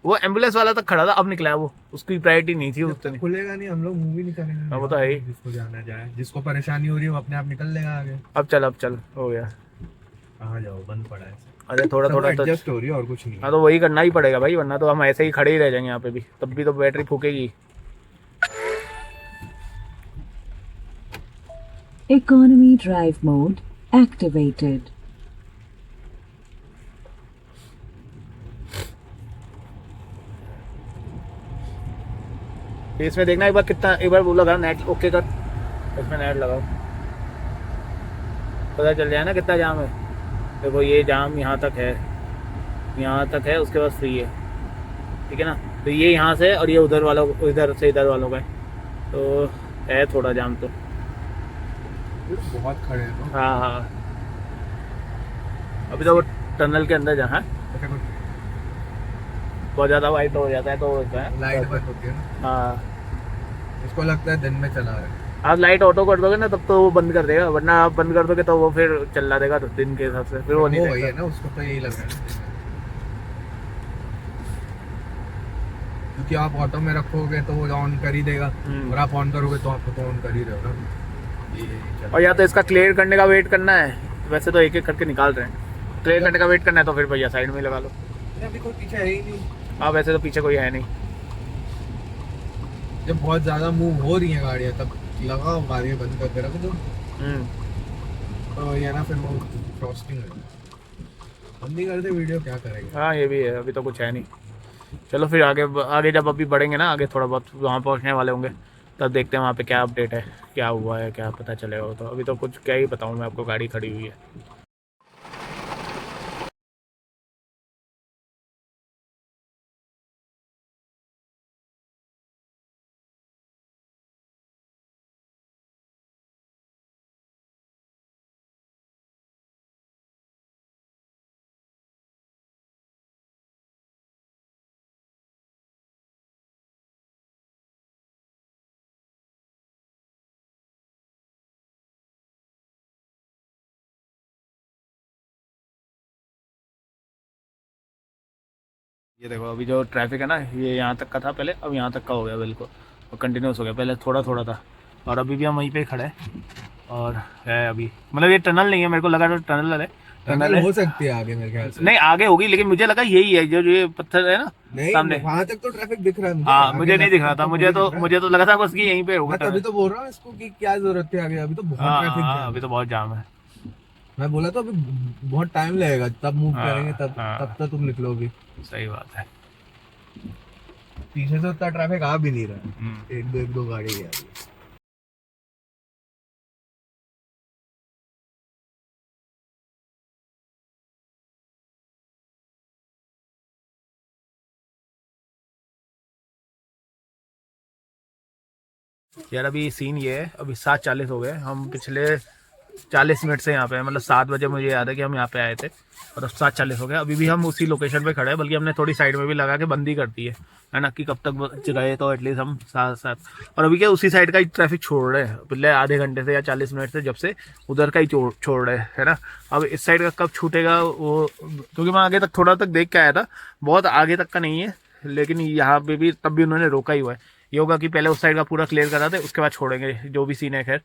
वो एम्बुलेंस वाला तक खड़ा था, अब निकला है वो, उसकी प्रायोरिटी नहीं थी जब उतनी। तक खुलेगा नहीं हम लोग मूव ही नहीं करेंगे। हाँ, वो तो है ही। जिसको जाना जाए, जिसको परेशानी हो रही है वो अपने आप निकल लेगा आगे। अब चल हो गया। कहाँ जाओ, बंद पड़ा है। अरे थोड़ा सब थोड़ा तो एडजस्ट हो रही है और कुछ नहीं हाँ, है। तो वही करना ही पड़ेगा भाई, वरना तो हम ऐसे ही खड़े ही रह जाएंगे यहाँ पे भी, तब भी तो battery फूकेगी। Economy drive mode activated. तो इसमें देखना एक बार कितना, एक बार वो लगा नेट ओके कर, इसमें नेट लगाओ, पता चल जाए ना कितना जाम है। देखो ये जाम यहाँ तक है, यहाँ तक है, उसके बाद फ्री है, ठीक है ना। तो ये यहाँ से और ये उधर वालों, इधर से इधर वालों का है, तो है थोड़ा जाम तो। बहुत खड़े हैं तो। हाँ हाँ, अभी तो वो टनल के अंदर जहाँ बहुत ज़्यादा वाइट हो जाता है तो होता है लाइट बंद होती है ना, हाँ। इसको लगता है दिन में चला रहा है। आप लाइट ऑटो कर दोगे ना तब तो वो बंद कर देगा, वरना आप बंद कर दोगे तो वो फिर चला देगा, तो दिन के हिसाब से फिर वो नहीं वही है देगा। ना, उसको तो यही लग रहा है ना। क्योंकि आप ऑटो में रखोगे तो वो ऑन कर ही देगा, और आप ऑन करोगे तो आपको तो ऑन कर ही रहे हो ना। ये और या तो इसका क्लियर करने का वेट करना है, वैसे तो एक एक करके निकाल रहे हैं, क्लियर करने का वेट करना है तो फिर भैया साइड में ही लगा लो। अभी कोई पीछे है ही नहीं। हाँ वैसे तो पीछे कोई है नहीं। जब बहुत ज्यादा मूव हो रही है गाड़ियाँ तब लगाओ, गाड़ियाँ बंद करके रख दो, तो ये ना फिर वो क्रॉसिंग है। बंद नहीं करते वीडियो, क्या करेंगे। हाँ ये भी है, अभी तो कुछ है नहीं। चलो फिर आगे आगे जब अभी बढ़ेंगे ना, आगे थोड़ा बहुत वहाँ पहुँचने वाले होंगे, तब देखते हैं वहाँ पे क्या अपडेट है, क्या हुआ है, क्या पता चलेगा। वो तो अभी तो कुछ क्या ही बताऊँ मैं आपको, गाड़ी खड़ी हुई है। ये देखो अभी जो ट्रैफिक है ना, ये यहाँ तक का था पहले, अब यहाँ तक का हो गया बिल्कुल, और कंटिन्यूस हो गया, पहले थोड़ा थोड़ा था, और अभी भी हम वहीं पे खड़े हैं। और है अभी, मतलब ये टनल नहीं है, मेरे को लगा तो टनल है, टनल है। हो सकती है आगे मेरे ख्याल से। नहीं आगे होगी, लेकिन मुझे लगा यही है जो ये पत्थर है ना नहीं, सामने। वहां तक तो ट्रैफिक दिख रहा है मुझे। हाँ आगे मुझे नहीं left दिख रहा तक था, पूरी दिख रहा है। मुझे तो लगा था बस कि यहीं पे होगा मैं तभी टनल। तो बोल रहा हूँ इसको कि क्या जरूरत है आगे, अभी तो बहुत हाँ ट्रैफिक हाँ, जाम अभी है। तो बहुत जाम है। मैं बोला तो अभी बहुत टाइम लगेगा, तब मूव हाँ, करेंगे, तब हाँ। तब तक तुम निकलोगे। सही बात है। पीछे से उतना ट्रैफिक आ भी नहीं रहा है, हम्म। एक दो गाड़ी आ रही है। यार अभी सीन ये है, अभी 7:40 हो गए, हम पिछले 40 मिनट से यहाँ पे हैं, मतलब 7 बजे मुझे याद है कि हम यहाँ पे आए थे और अब 7:40 हो गया। अभी भी हम उसी लोकेशन पे खड़े हैं, बल्कि हमने थोड़ी साइड में भी लगा के बंदी कर दी है ना, कि कब तक बच गए तो एटलीस्ट हम साथ साथ। और अभी क्या उसी साइड का ही ट्रैफिक छोड़ रहे हैं पिछले आधे घंटे से या 40 मिनट से, जब से उधर का ही छोड़ रहे हैं, है ना। अब इस साइड का कब छूटेगा वो, क्योंकि मैं आगे तक थोड़ा तक देख के आया था, बहुत आगे तक का नहीं है, लेकिन यहाँ पे भी तब भी उन्होंने रोका ही हुआ है। ये होगा कि पहले उस साइड का पूरा क्लियर करा दे, उसके बाद छोड़ेंगे जो भी सीन है। खैर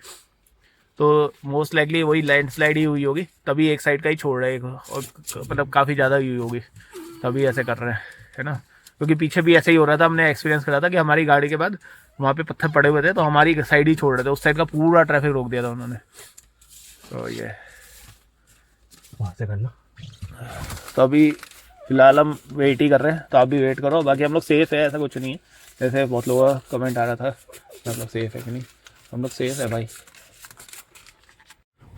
तो मोस्ट लाइकली वही लैंडस्लाइड ही हुई होगी, तभी एक साइड का ही छोड़ रहे हैं, और मतलब काफ़ी ज़्यादा हुई होगी तभी ऐसे कर रहे हैं, है ना। क्योंकि पीछे भी ऐसे ही हो रहा था, हमने एक्सपीरियंस करा था कि हमारी गाड़ी के बाद वहाँ पे पत्थर पड़े हुए थे, तो हमारी साइड ही छोड़ रहे थे, उस साइड का पूरा ट्रैफिक रोक दिया था उन्होंने। तो ये वहाँ से करना। तो अभी फिलहाल हम वेट ही कर रहे हैं, तो आप भी वेट करो। बाकी हम लोग सेफ है, ऐसा कुछ नहीं है। जैसे बहुत लोगों का कमेंट आ रहा था हम लोग सेफ है कि नहीं, हम लोग सेफ है भाई।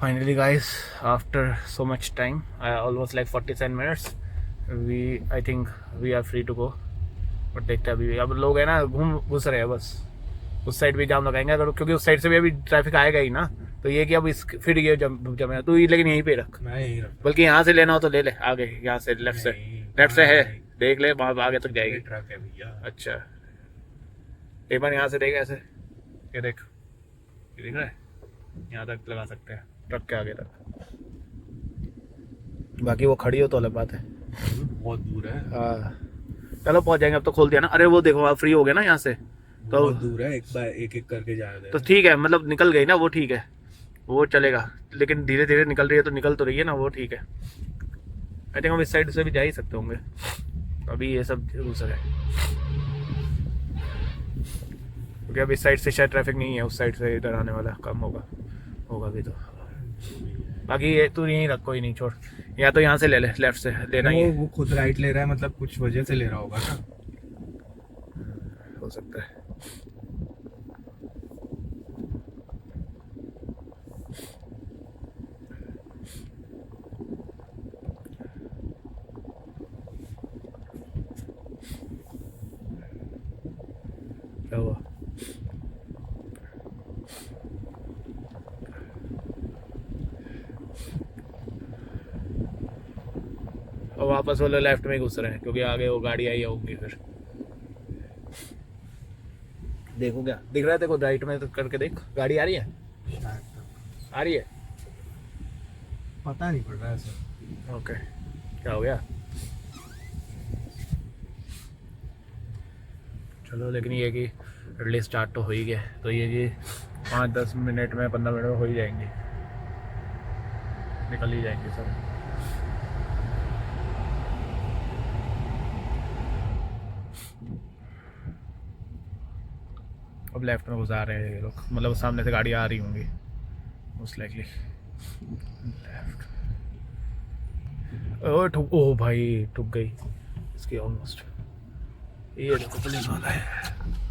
Finally guys, after so much time, almost like 47 minutes, I think we are free to go. But देखते हैं अभी अब लोग है ना घुस रहे हैं बस, उस साइड भी जाम लगाएंगे अगर, क्योंकि उस साइड से भी अभी ट्रैफिक आएगा ही ना। तो ये कि अब फिर ये जमे तू, लेकिन यहीं पे रख, मैं यहीं रख, बल्कि यहाँ से लेना हो तो ले ले आगे, यहाँ से लेफ्ट से है, देख ले वहाँ आगे तक जाएगी। ट्रक है भैया। अच्छा एक बार यहाँ से देख, ऐसे ये देख, ये दिख रहा है, यहाँ तक लगा सकते हैं ट्रक के आगे तक। बाकी वो खड़ी हो तो अलग बात है, बहुत दूर है। हाँ चलो पहुँच जाएंगे, अब तो खोल दिया ना। अरे वो देखो आप फ्री हो गए ना यहाँ से, तो बहुत दूर है, एक बार एक एक करके जा रहे तो ठीक है, मतलब निकल गई ना वो, ठीक है वो चलेगा, लेकिन धीरे धीरे निकल रही है तो निकल तो रही है ना वो, ठीक है। आई थिंक हम इस साइड से भी जा ही सकते होंगे, अभी ये सब दूसरा है, क्योंकि अब इस साइड से शायद ट्रैफिक नहीं है, उस साइड से इधर आने वाला कम होगा भी तो। बाकी ये तू यहीं रख, कोई नहीं छोड़, या तो यहाँ से ले ले, लेफ्ट से लेना ही है। वो खुद राइट ले रहा है, मतलब कुछ वजह से ले रहा होगा ना, हो सकता है। क्या हुआ? और वापस वाले लेफ्ट में ही घुस रहे हैं, क्योंकि आगे वो गाड़ी आई होगी। फिर देखो क्या दिख रहा है तेरे को, राइट में तो करके देख, गाड़ी आ रही है, आ रही है, पता नहीं पड़ रहा है सर। ओके क्या हो गया? चलो लेकिन ये कि एटलीस्ट स्टार्ट तो हो ही गया, तो ये 5-10 मिनट में 15 मिनट में हो ही जाएंगे, निकल ही जाएंगे सब। अब लेफ्ट में घुसा रहे हैं ये लोग, मतलब सामने से गाड़ी आ रही होंगी मोस्ट लाइकली। लेफ्ट, ओ ठुक, ओ भाई ठुक गई इसकी ऑलमोस्ट। ये देखो पुलिस वाला है,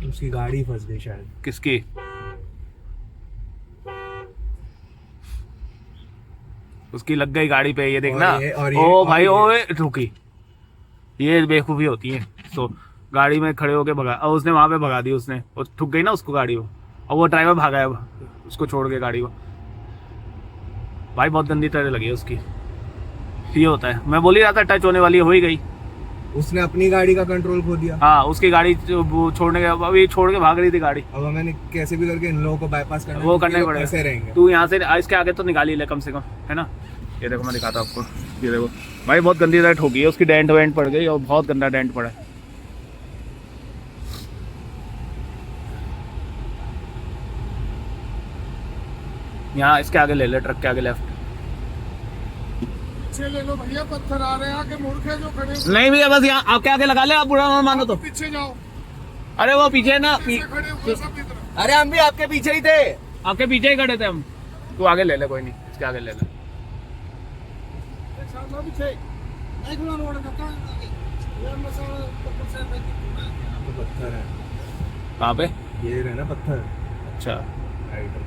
उसकी गाड़ी फंस गई शायद। किसकी? उसकी लग गई गाड़ी पे, ये देखना। ओ भाई ओ रुकी, ये बेवकूफ़ी होती है। तो गाड़ी में खड़े होके भगा, और उसने वहाँ पे भगा दी, उसने और ठुक गई ना उसको गाड़ी वो, और वो ड्राइवर भागा है उसको छोड़ के गाड़ी को। भाई बहुत गंदी तरह लगी है उसकी, ये होता है। मैं बोल ही रहा था टच होने वाली हो ही गई, उसने अपनी गाड़ी का कंट्रोल खो दिया। हाँ उसकी गाड़ी छोड़ने के, अभी छोड़ के भाग रही थी गाड़ी। अब हमें कैसे भी करके इन लोगों को बाईपास करना, वो करना ही पड़ेगा। कैसे रहेंगे? तू यहाँ से इसके आगे तो निकाल ही ले कम से कम, है ना। ये देखो मैं दिखाता हूँ आपको, ये देखो भाई बहुत गंदी तरह ठोकी है, उसकी डेंट वेंट पड़ गई और बहुत गंदा डेंट पड़ा है। यहाँ इसके आगे ले ले, ट्रक के आगे लेफ्ट। ले लो भैया, पत्थर आ रहे हैं, आके मूर्खे जो खड़े नहीं भैया बस यहाँ आपके आगे लगा ले, आप बुरा मत मानो तो। पीछे जाओ, अरे वो पीछे ना पीछे खड़े हुए सब इधर। अरे हम भी आपके पीछे ही थे, आपके पीछे ही खड़े थे हम। तू आगे ले ले, कोई नहीं, इसके आगे ले ले। पत्थर है, कहाँ पे? ये रहे ना पत्थर। अच्छा राइट,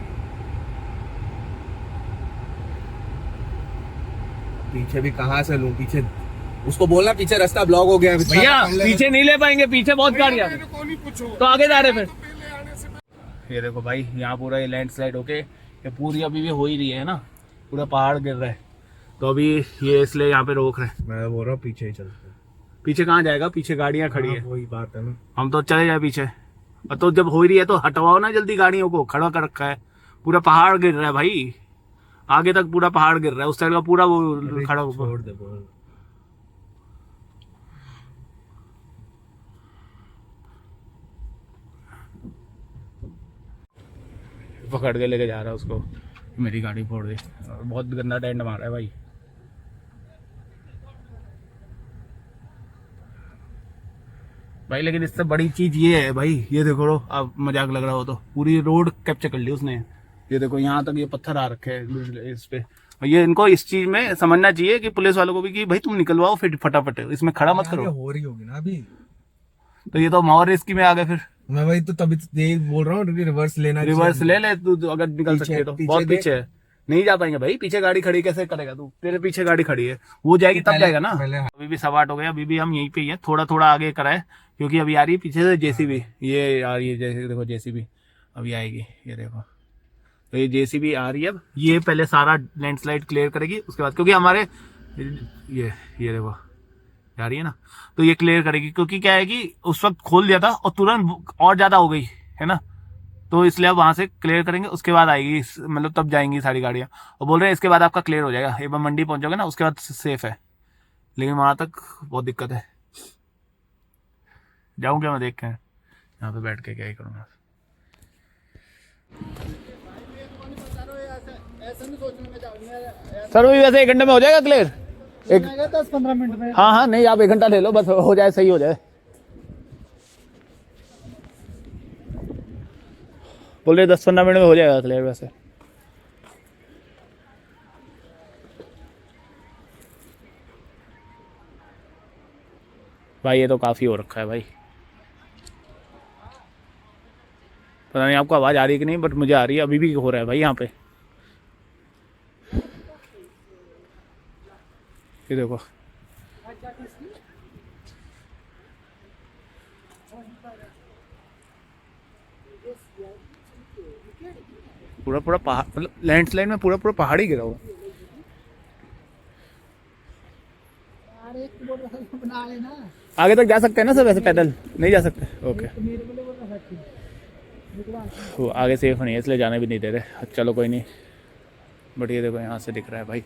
पीछे भी कहाँ से लूं? पीछे उसको बोलना पीछे रास्ता ब्लॉक हो गया है। भैया पीछे नहीं ले पाएंगे, पीछे बहुत गाड़ियाँ, को नहीं पूछो तो आगे जा रहे फिर। पहले आने से ये देखो भाई, यहाँ पूरा ये लैंडस्लाइड होके ये पूरी अभी भी हो ही रही है ना, पूरा पहाड़ गिर रहा है। तो अभी ये इसलिए यहाँ पे रोक रहे हैं। मैं बोल रहा हूँ पीछे ही चलते हैं। पीछे कहाँ जाएगा, पीछे गाड़ियाँ खड़ी है। वही बात है ना। हम तो चले जाए पीछे। और तो जब हो ही रही है तो हटवाओ ना जल्दी गाड़ियों को, खड़ा कर रखा है, पूरा पहाड़ गिर रहा है भाई, आगे तक पूरा पहाड़ गिर रहा है, उस साइड का पूरा वो खड़ा छोड़ दे बोल। पकड़ के लेके जा रहा है उसको, मेरी गाड़ी फोड़ दी और बहुत गंदा टेंट मारा है भाई। भाई लेकिन इससे बड़ी चीज ये है भाई, ये देखो रो, अब मजाक लग रहा हो तो पूरी रोड कैप्चर कर ली उसने। ये देखो यहाँ तक ये पत्थर आ रखे हैं इस पे। और ये इनको इस चीज में समझना चाहिए कि पुलिस वालों को भी कि भाई तुम निकलवाओ फिर फटाफट, इसमें खड़ा मत करो। हो रही होगी ना अभी। तो ये तो मावर रिस्क में आ गए फिर। मैं वही तो तभी बोल रहा हूँ रिवर्स लेना चाहिए। रिवर्स ले ले तू अगर निकल सकते तो। बहुत देख। पीछे है, नहीं जा पाएंगे भाई, पीछे गाड़ी खड़ी कैसे करेगा तू, तेरे पीछे गाड़ी खड़ी है, वो जाएगी तब जाएगा ना। अभी भी 8:15 हो गया, अभी भी हम यहीं पे ही है, थोड़ा थोड़ा आगे कराए क्योंकि अभी आ रही है पीछे से जेसीबी। ये आ रही है, जैसे देखो जेसीबी अभी आएगी, ये देखो। तो ये जेसीबी आ रही है, अब ये पहले सारा लैंडस्लाइड क्लियर करेगी, उसके बाद क्योंकि हमारे ये देखो जा रही है ना, तो ये क्लियर करेगी। क्योंकि क्या है कि उस वक्त खोल दिया था और तुरंत और ज्यादा हो गई है ना, तो इसलिए अब वहां से क्लियर करेंगे, उसके बाद आएगी, मतलब तब जाएंगी सारी गाड़ियां। और बोल रहे हैं इसके बाद आपका क्लियर हो जाएगा, एक बार मंडी पहुंचोगे ना उसके बाद सेफ है, लेकिन वहां तक बहुत दिक्कत है। जाऊं क्या मैं, देख के यहाँ पे बैठ के क्या ही करूँगा। सर वही वैसे 1 घंटे में हो जाएगा क्लियर, 10-15 मिनट में। हाँ नहीं आप 1 घंटा ले लो बस, हो जाए, सही हो जाए। बोल रहे 10-15 मिनट में हो जाएगा क्लियर वैसे। भाई ये तो काफी हो रखा है भाई, पता नहीं आपको आवाज आ रही है कि नहीं, बट मुझे आ रही है, अभी भी हो रहा है भाई यहाँ पे। ये देखो पूरा पूरा पहाड़, मतलब लैंडस्लाइड में पूरा पूरा पहाड़ ही गिरा हुआ। आगे तक जा सकते हैं ना सर, वैसे पैदल नहीं जा सकते। ओके वो आगे सेफ नहीं है इसलिए जाने भी नहीं दे रहे। चलो कोई नहीं, बट ये देखो यहाँ से दिख रहा है भाई।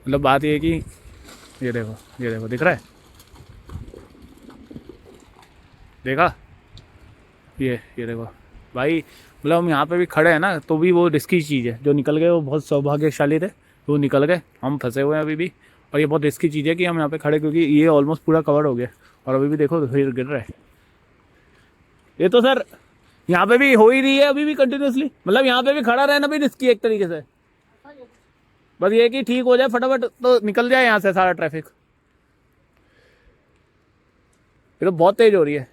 मतलब बात ये है कि ये देखो दिख रहा है, देखा ये देखो भाई, मतलब हम यहाँ पे भी खड़े हैं ना तो भी वो रिस्की चीज़ है। जो निकल गए वो बहुत सौभाग्यशाली थे, वो निकल गए, हम फंसे हुए हैं अभी भी। और ये बहुत रिस्की चीज़ है कि हम यहाँ पे खड़े, क्योंकि ये ऑलमोस्ट पूरा कवर हो गया और अभी भी देखो फिर गिर रहा है। ये तो सर यहाँ पे भी हो ही रही है अभी भी कंटिन्यूसली, मतलब यहाँ पे भी खड़ा रहना भी रिस्की है एक तरीके से। बस ये कि ठीक हो जाए फटाफट तो निकल जाए यहाँ से सारा ट्रैफिक। ये तो बहुत तेज हो रही है।